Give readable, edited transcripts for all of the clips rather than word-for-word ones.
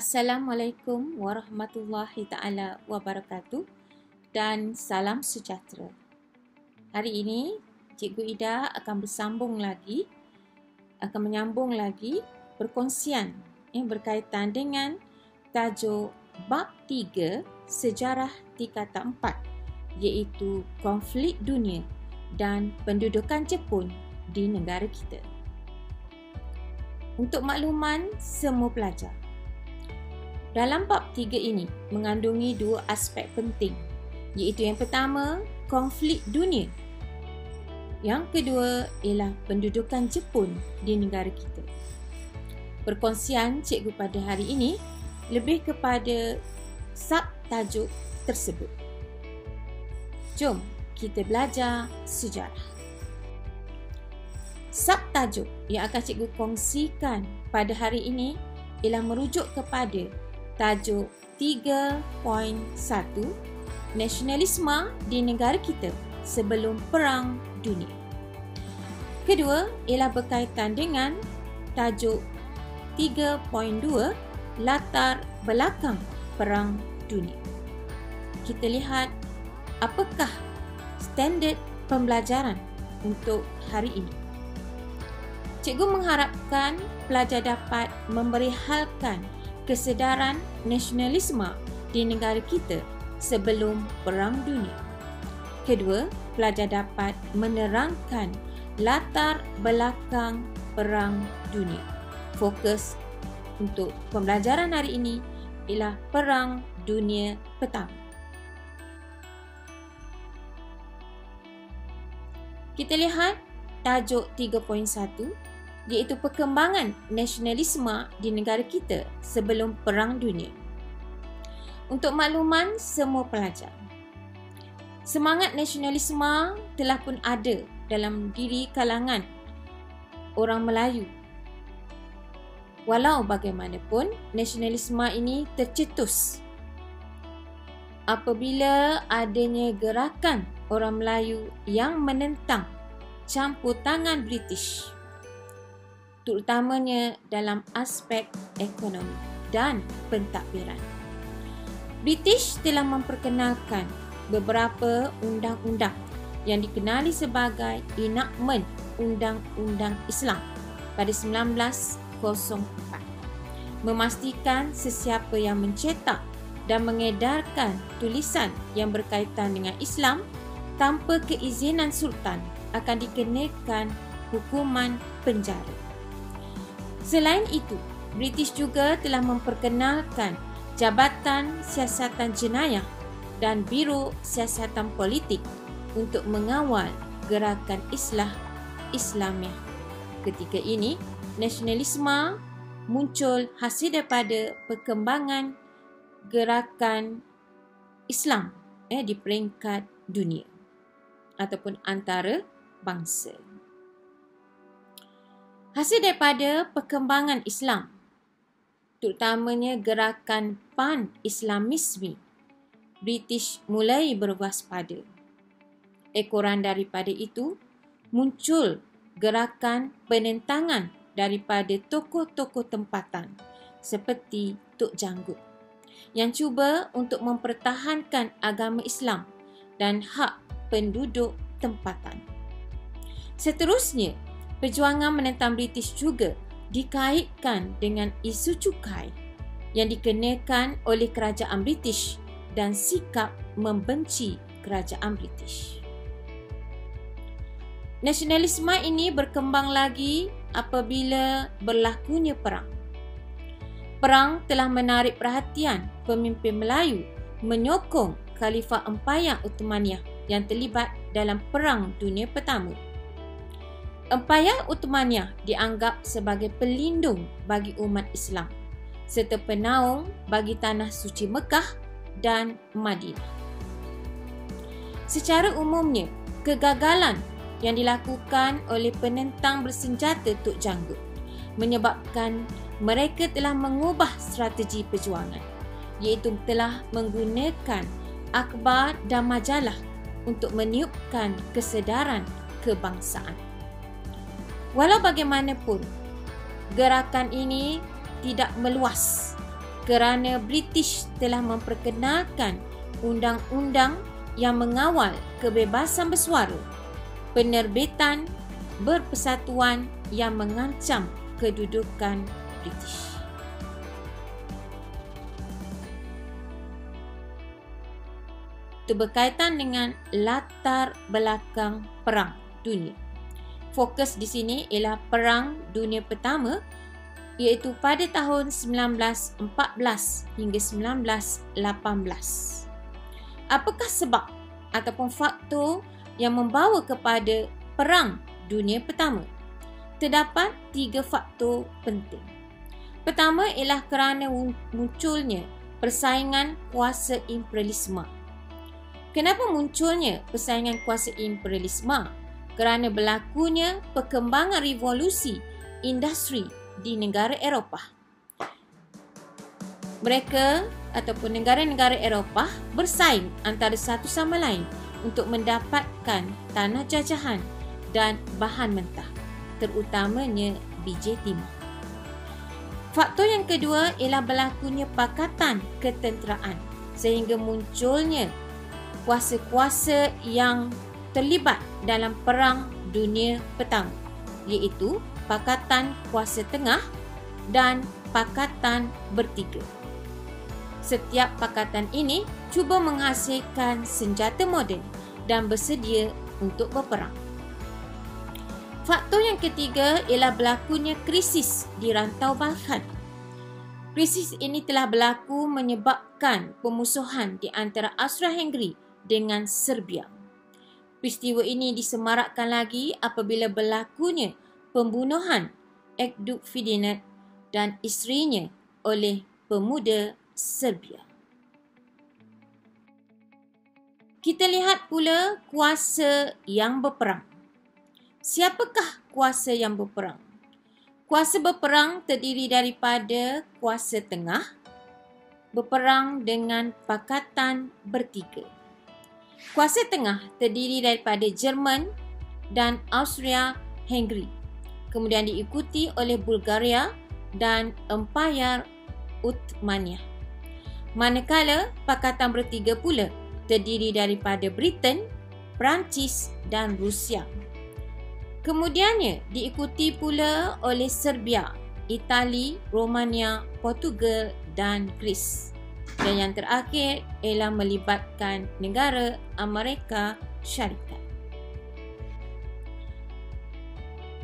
Assalamualaikum warahmatullahi taala wabarakatuh dan salam sejahtera. Hari ini Cikgu Ida akan menyambung lagi perkongsian yang berkaitan dengan tajuk bab 3 sejarah tingkatan 4 iaitu konflik dunia dan pendudukan Jepun di negara kita. Untuk makluman semua pelajar, dalam bab 3 ini mengandungi dua aspek penting, iaitu yang pertama, konflik dunia. Yang kedua ialah pendudukan Jepun di negara kita. Perkongsian cikgu pada hari ini lebih kepada subtajuk tersebut. Jom kita belajar sejarah. Subtajuk yang akan cikgu kongsikan pada hari ini ialah merujuk kepada tajuk 3.1 nasionalisme di negara kita sebelum Perang Dunia. Kedua ialah berkaitan dengan tajuk 3.2 latar belakang Perang Dunia. Kita lihat apakah standard pembelajaran untuk hari ini. Cikgu mengharapkan pelajar dapat memberihalkan kesedaran nasionalisme di negara kita sebelum Perang Dunia. Kedua, pelajar dapat menerangkan latar belakang Perang Dunia. Fokus untuk pembelajaran hari ini ialah Perang Dunia Pertama. Kita lihat tajuk 3.1 iaitu perkembangan nasionalisme di negara kita sebelum Perang Dunia. Untuk makluman semua pelajar, semangat nasionalisme telah pun ada dalam diri kalangan orang Melayu. Walau bagaimanapun, nasionalisme ini tercetus apabila adanya gerakan orang Melayu yang menentang campur tangan British, terutamanya dalam aspek ekonomi dan pentadbiran. British telah memperkenalkan beberapa undang-undang yang dikenali sebagai Enactment Undang-Undang Islam pada 1904, memastikan sesiapa yang mencetak dan mengedarkan tulisan yang berkaitan dengan Islam tanpa keizinan Sultan akan dikenakan hukuman penjara. Selain itu, British juga telah memperkenalkan Jabatan Siasatan Jenayah dan Biro Siasatan Politik untuk mengawal gerakan Islah Islamiah. Ketika ini, nasionalisme muncul hasil daripada perkembangan gerakan Islam di peringkat dunia ataupun antara bangsa. Hasil daripada perkembangan Islam, terutamanya gerakan pan-Islamisme, British mulai berwaspada. Ekoran daripada itu, muncul gerakan penentangan daripada tokoh-tokoh tempatan seperti Tok Janggut yang cuba untuk mempertahankan agama Islam dan hak penduduk tempatan. Seterusnya, perjuangan menentang British juga dikaitkan dengan isu cukai yang dikenakan oleh kerajaan British dan sikap membenci kerajaan British. Nasionalisme ini berkembang lagi apabila berlakunya perang. Perang telah menarik perhatian pemimpin Melayu menyokong Khalifah Empayar Uthmaniyah yang terlibat dalam Perang Dunia Pertama. Empayar Uthmaniyah dianggap sebagai pelindung bagi umat Islam serta penaung bagi tanah suci Mekah dan Madinah. Secara umumnya, kegagalan yang dilakukan oleh penentang bersenjata Tok Janggut menyebabkan mereka telah mengubah strategi perjuangan, iaitu telah menggunakan akhbar dan majalah untuk meniupkan kesedaran kebangsaan. Walau bagaimanapun, gerakan ini tidak meluas kerana British telah memperkenalkan undang-undang yang mengawal kebebasan bersuara, penerbitan berpersatuan yang mengancam kedudukan British. Itu berkaitan dengan latar belakang Perang Dunia. Fokus di sini ialah Perang Dunia Pertama, iaitu pada tahun 1914 hingga 1918. Apakah sebab ataupun faktor yang membawa kepada Perang Dunia Pertama? Terdapat 3 faktor penting. Pertama ialah kerana munculnya persaingan kuasa imperialisme. Kenapa munculnya persaingan kuasa imperialisme? Kerana berlakunya perkembangan revolusi industri di negara Eropah. Mereka ataupun negara-negara Eropah bersaing antara satu sama lain untuk mendapatkan tanah jajahan dan bahan mentah, terutamanya biji timah. Faktor yang kedua ialah berlakunya pakatan ketenteraan sehingga munculnya kuasa-kuasa yang terlibat dalam Perang Dunia Pertama, iaitu Pakatan Kuasa Tengah dan Pakatan Bertiga. Setiap pakatan ini cuba menghasilkan senjata moden dan bersedia untuk berperang. Faktor yang ketiga ialah berlakunya krisis di rantau Balkan. Krisis ini telah berlaku menyebabkan permusuhan di antara Austria-Hungary dengan Serbia. Peristiwa ini disemarakkan lagi apabila berlakunya pembunuhan Archduke Ferdinand dan isterinya oleh pemuda Serbia. Kita lihat pula kuasa yang berperang. Siapakah kuasa yang berperang? Kuasa berperang terdiri daripada kuasa tengah, berperang dengan Pakatan Bertiga. Kuasa tengah terdiri daripada Jerman dan Austria-Hungary, kemudian diikuti oleh Bulgaria dan Empayar Uthmaniyah. Manakala Pakatan Bertiga pula terdiri daripada Britain, Perancis dan Rusia. Kemudiannya diikuti pula oleh Serbia, Itali, Romania, Portugal dan Greece. Dan yang terakhir ialah melibatkan negara Amerika Syarikat.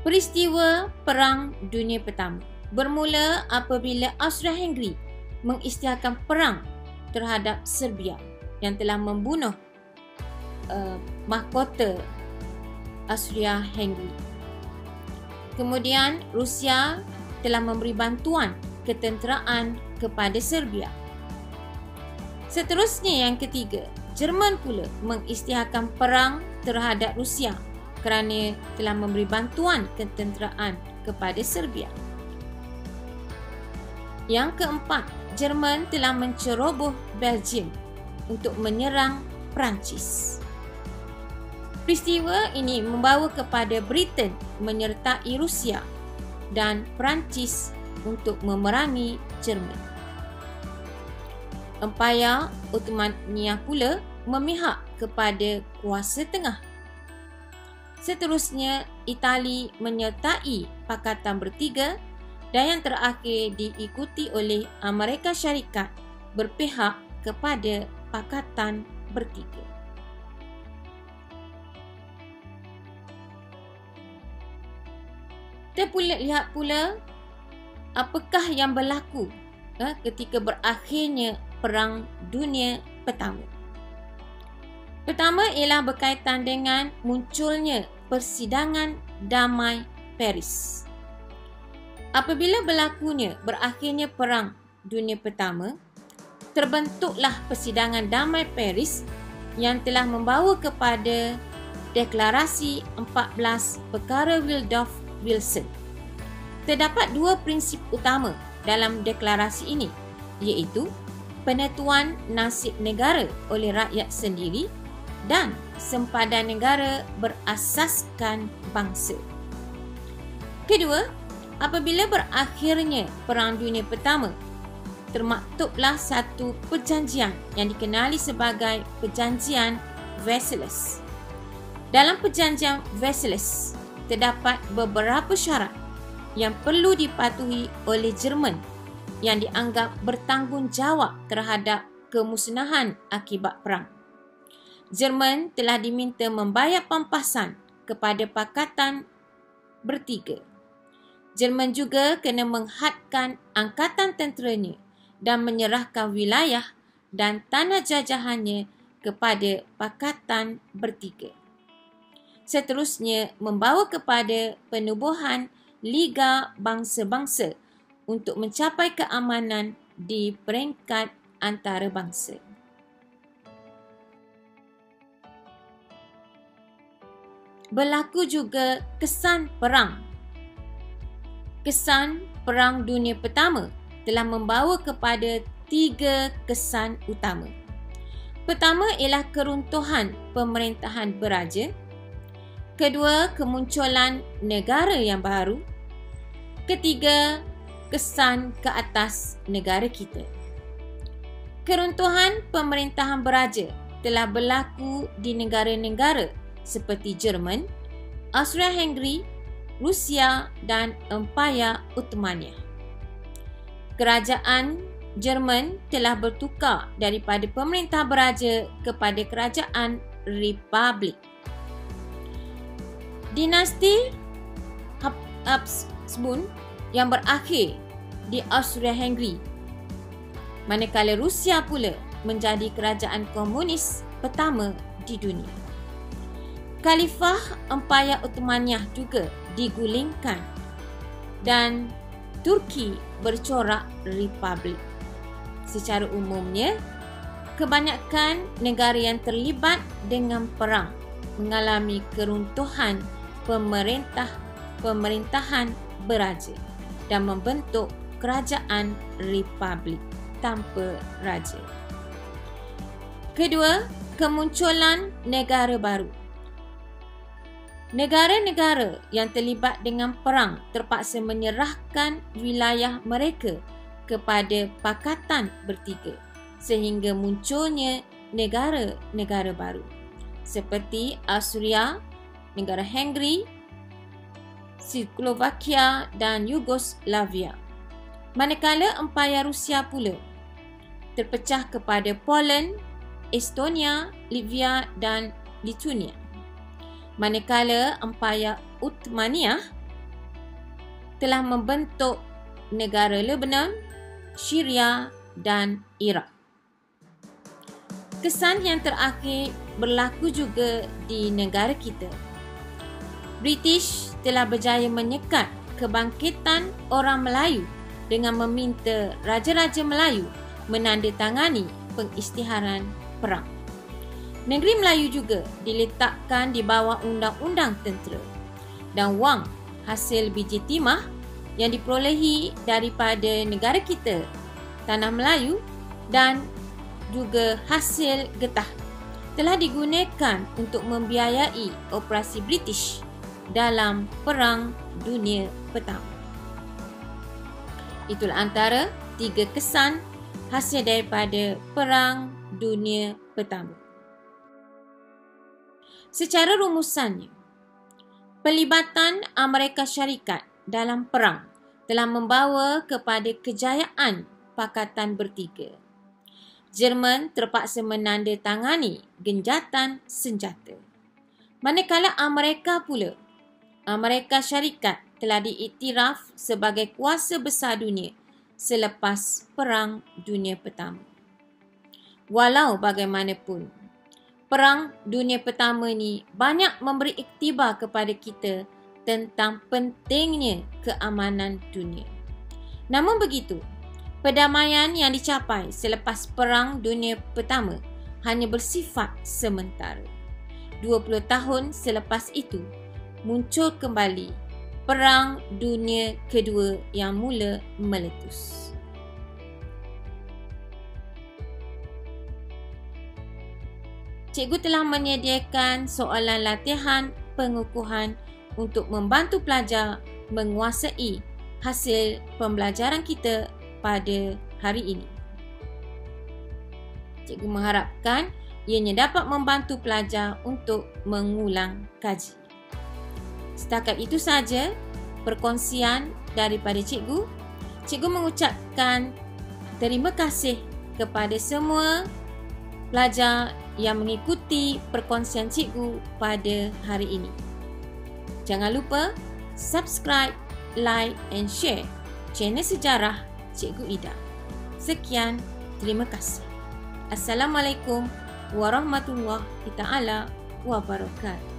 Peristiwa Perang Dunia Pertama bermula apabila Austria-Hungary mengisytiharkan perang terhadap Serbia yang telah membunuh mahkota Austria-Hungary. Kemudian Rusia telah memberi bantuan ketenteraan kepada Serbia. Seterusnya yang ketiga, Jerman pula mengisytiharkan perang terhadap Rusia kerana telah memberi bantuan ketenteraan kepada Serbia. Yang keempat, Jerman telah menceroboh Belgium untuk menyerang Perancis. Peristiwa ini membawa kepada Britain menyertai Rusia dan Perancis untuk memerangi Jerman. Empayar Uthmaniyah pula memihak kepada kuasa tengah. Seterusnya, Itali menyertai Pakatan Bertiga dan yang terakhir diikuti oleh Amerika Syarikat berpihak kepada Pakatan Bertiga. Kita lihat pula apakah yang berlaku ketika berakhirnya Perang Dunia Pertama. Pertama ialah berkaitan dengan munculnya Persidangan Damai Paris. Apabila berakhirnya Perang Dunia Pertama, terbentuklah Persidangan Damai Paris yang telah membawa kepada Deklarasi 14 Perkara Woodrow-Wilson. Terdapat 2 prinsip utama dalam deklarasi ini, iaitu penentuan nasib negara oleh rakyat sendiri dan sempadan negara berasaskan bangsa. Kedua, apabila berakhirnya Perang Dunia Pertama, termaktublah satu perjanjian yang dikenali sebagai Perjanjian Versailles. Dalam Perjanjian Versailles, terdapat beberapa syarat yang perlu dipatuhi oleh Jerman yang dianggap bertanggungjawab terhadap kemusnahan akibat perang. Jerman telah diminta membayar pampasan kepada Pakatan Bertiga. Jerman juga kena menghadkan angkatan tenteranya dan menyerahkan wilayah dan tanah jajahannya kepada Pakatan Bertiga. Seterusnya, membawa kepada penubuhan Liga Bangsa-Bangsa untuk mencapai keamanan di peringkat antarabangsa. Berlaku juga kesan perang. Kesan Perang Dunia Pertama telah membawa kepada 3 kesan utama. Pertama ialah keruntuhan pemerintahan beraja. Kedua, kemunculan negara yang baru. Ketiga, kesan ke atas negara kita. Keruntuhan pemerintahan beraja telah berlaku di negara-negara seperti Jerman, Austria-Hungary, Rusia dan Empayar Uthmaniyah. Kerajaan Jerman telah bertukar daripada pemerintah beraja kepada kerajaan republik. Dinasti Habsburg yang berakhir di Austria-Hungary, manakala Rusia pula menjadi kerajaan komunis pertama di dunia. Khalifah Empayar Uthmaniyah juga digulingkan dan Turki bercorak republik. Secara umumnya, kebanyakan negara yang terlibat dengan perang mengalami keruntuhan pemerintahan beraja dan membentuk kerajaan republik tanpa raja. Kedua, kemunculan negara baru. Negara-negara yang terlibat dengan perang terpaksa menyerahkan wilayah mereka kepada Pakatan Bertiga sehingga munculnya negara-negara baru seperti Austria, negara Hungary, Slovakia dan Yugoslavia. Manakala Empayar Rusia pula terpecah kepada Poland, Estonia, Latvia dan Lithuania. Manakala Empayar Uthmaniyah telah membentuk negara Lebanon, Syria dan Iraq. Kesan yang terakhir berlaku juga di negara kita. British telah berjaya menyekat kebangkitan orang Melayu dengan meminta Raja-Raja Melayu menandatangani pengisytiharan perang. Negeri Melayu juga diletakkan di bawah undang-undang tentera dan wang hasil biji timah yang diperolehi daripada negara kita, Tanah Melayu dan juga hasil getah telah digunakan untuk membiayai operasi British dalam Perang Dunia Pertama. Itulah antara 3 kesan hasil daripada Perang Dunia Pertama. Secara rumusannya, pelibatan Amerika Syarikat dalam perang telah membawa kepada kejayaan Pakatan Bertiga. Jerman terpaksa menandatangani genjatan senjata. Manakala Amerika Syarikat telah diiktiraf sebagai kuasa besar dunia selepas Perang Dunia Pertama. Walau bagaimanapun, Perang Dunia Pertama ni banyak memberi iktibar kepada kita tentang pentingnya keamanan dunia. Namun begitu, perdamaian yang dicapai selepas Perang Dunia Pertama hanya bersifat sementara. 20 tahun selepas itu, muncul kembali Perang Dunia Kedua yang mula meletus. Cikgu telah menyediakan soalan latihan pengukuhan untuk membantu pelajar menguasai hasil pembelajaran kita pada hari ini. Cikgu mengharapkan ianya dapat membantu pelajar untuk mengulang kaji. Setakat itu saja perkongsian daripada cikgu. Cikgu mengucapkan terima kasih kepada semua pelajar yang mengikuti perkongsian cikgu pada hari ini. Jangan lupa subscribe, like and share channel Sejarah Cikgu Ida. Sekian, terima kasih. Assalamualaikum warahmatullahi taala wabarakatuh.